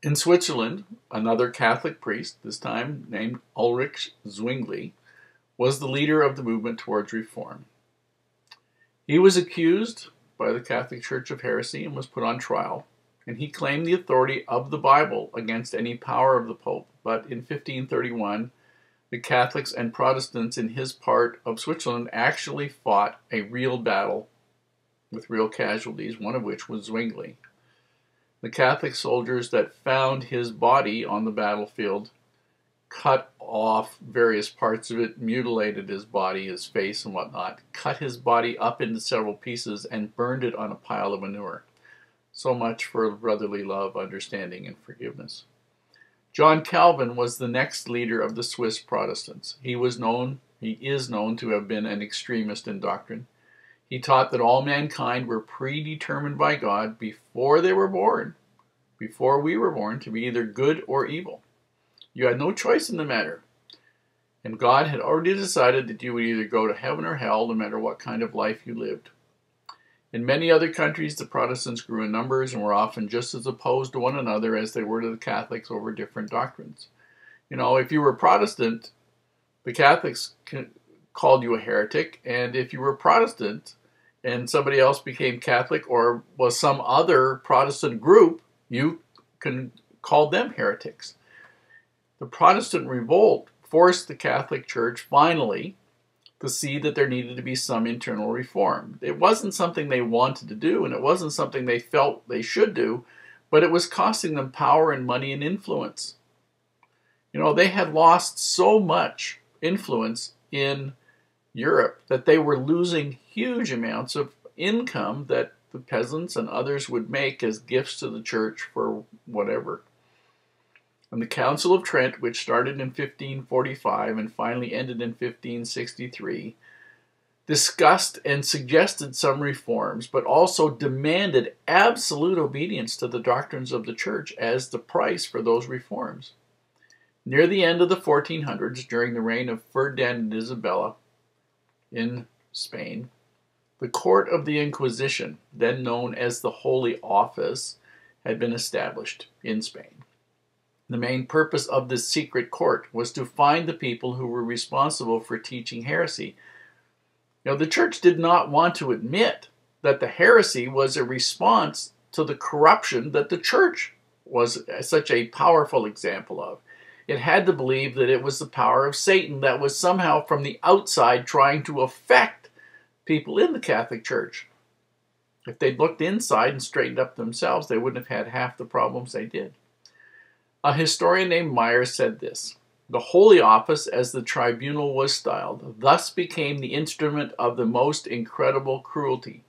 In Switzerland, another Catholic priest, this time named Ulrich Zwingli, was the leader of the movement towards reform. He was accused by the Catholic Church of heresy and was put on trial, and he claimed the authority of the Bible against any power of the Pope. But in 1531, the Catholics and Protestants in his part of Switzerland actually fought a real battle with real casualties, one of which was Zwingli. The Catholic soldiers that found his body on the battlefield cut off various parts of it, mutilated his body, his face and whatnot, cut his body up into several pieces and burned it on a pile of manure. So much for brotherly love, understanding, and forgiveness. John Calvin was the next leader of the Swiss Protestants. He is known to have been an extremist in doctrine. He taught that all mankind were predetermined by God before they were born, before we were born, to be either good or evil. You had no choice in the matter. And God had already decided that you would either go to heaven or hell, no matter what kind of life you lived. In many other countries, the Protestants grew in numbers and were often just as opposed to one another as they were to the Catholics over different doctrines. You know, if you were Protestant, the Catholics called you a heretic, and if you were Protestant and somebody else became Catholic or was some other Protestant group, you called them heretics. The Protestant revolt forced the Catholic Church finally to see that there needed to be some internal reform. It wasn't something they wanted to do, and it wasn't something they felt they should do, but it was costing them power and money and influence. You know, they had lost so much influence in Europe that they were losing huge amounts of income that the peasants and others would make as gifts to the church for whatever. And the Council of Trent, which started in 1545 and finally ended in 1563, discussed and suggested some reforms, but also demanded absolute obedience to the doctrines of the church as the price for those reforms. Near the end of the 1400s, during the reign of Ferdinand and Isabella in Spain, the Court of the Inquisition, then known as the Holy Office, had been established in Spain. The main purpose of this secret court was to find the people who were responsible for teaching heresy. Now, the church did not want to admit that the heresy was a response to the corruption that the church was such a powerful example of. It had to believe that it was the power of Satan that was somehow from the outside trying to affect people in the Catholic Church. If they'd looked inside and straightened up themselves, they wouldn't have had half the problems they did. A historian named Meyer said this: "The Holy Office, as the tribunal was styled, thus became the instrument of the most incredible cruelty.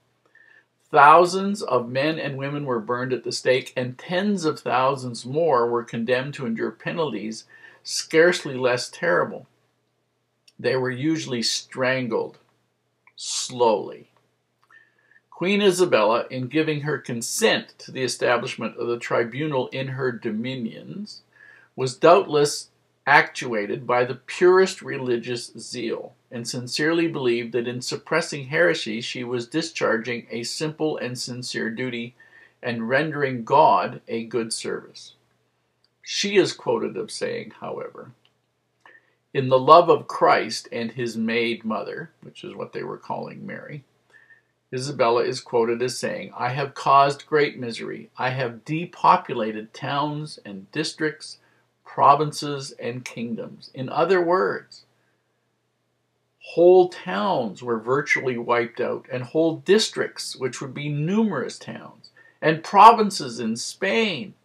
Thousands of men and women were burned at the stake, and tens of thousands more were condemned to endure penalties scarcely less terrible. They were usually strangled slowly." Queen Isabella, in giving her consent to the establishment of the tribunal in her dominions, was doubtless actuated by the purest religious zeal, and sincerely believed that in suppressing heresy she was discharging a simple and sincere duty and rendering God a good service. She is quoted as saying, however, "In the love of Christ and his maid mother," which is what they were calling Mary, Isabella is quoted as saying, "I have caused great misery. I have depopulated towns and districts, provinces and kingdoms." In other words, whole towns were virtually wiped out, and whole districts, which would be numerous towns, and provinces in Spain,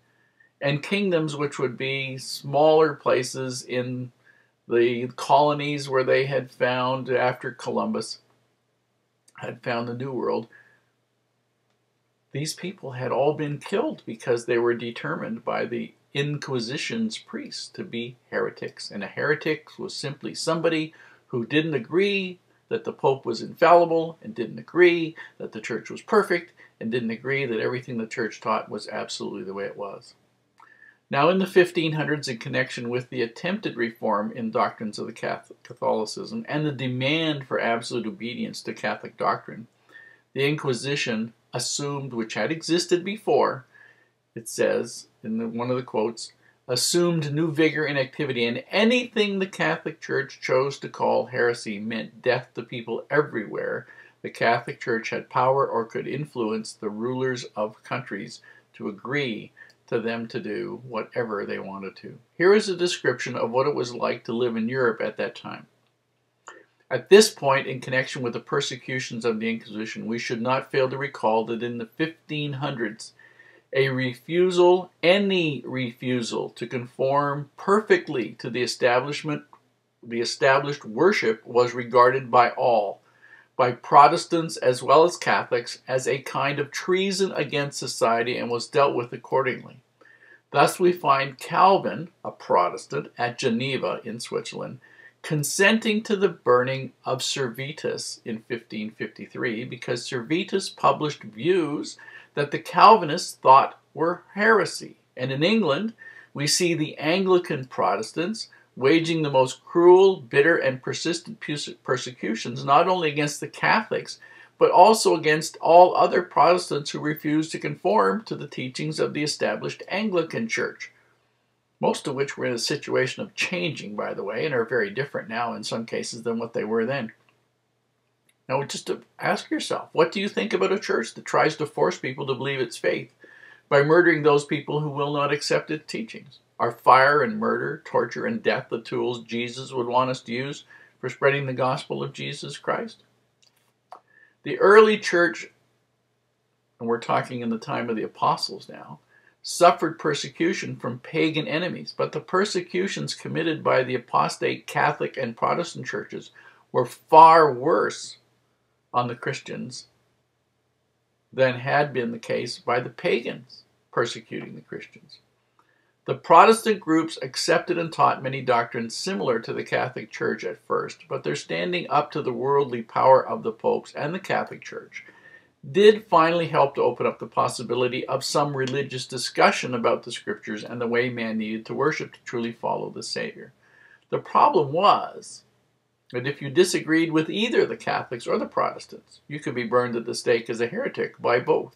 and kingdoms, which would be smaller places in the colonies where they had found, after Columbus had found the New World. These people had all been killed because they were determined by the Inquisition's priests to be heretics. And a heretic was simply somebody who didn't agree that the Pope was infallible, and didn't agree that the church was perfect, and didn't agree that everything the church taught was absolutely the way it was. Now, in the 1500s, in connection with the attempted reform in doctrines of the Catholicism and the demand for absolute obedience to Catholic doctrine, the Inquisition assumed, which had existed before, it says in one of the quotes, assumed new vigor and activity, and anything the Catholic Church chose to call heresy meant death to people everywhere the Catholic Church had power or could influence the rulers of countries to agree to them to do whatever they wanted to. Here is a description of what it was like to live in Europe at that time. At this point, in connection with the persecutions of the Inquisition, we should not fail to recall that in the 1500s, any refusal to conform perfectly to the established worship was regarded by all, by Protestants as well as Catholics, as a kind of treason against society and was dealt with accordingly. Thus we find Calvin, a Protestant, at Geneva in Switzerland, consenting to the burning of Servetus in 1553 because Servetus published views that the Calvinists thought were heresy. And in England, we see the Anglican Protestants waging the most cruel, bitter, and persistent persecutions, not only against the Catholics, but also against all other Protestants who refused to conform to the teachings of the established Anglican Church, most of which were in a situation of changing, by the way, and are very different now in some cases than what they were then. Now, just to ask yourself, what do you think about a church that tries to force people to believe its faith by murdering those people who will not accept its teachings? Are fire and murder, torture and death the tools Jesus would want us to use for spreading the gospel of Jesus Christ? The early church, and we're talking in the time of the apostles now, suffered persecution from pagan enemies, but the persecutions committed by the apostate Catholic and Protestant churches were far worse on the Christians than had been the case by the pagans persecuting the Christians. The Protestant groups accepted and taught many doctrines similar to the Catholic Church at first, but their standing up to the worldly power of the popes and the Catholic Church did finally help to open up the possibility of some religious discussion about the Scriptures and the way man needed to worship to truly follow the Savior. The problem was that if you disagreed with either the Catholics or the Protestants, you could be burned at the stake as a heretic by both.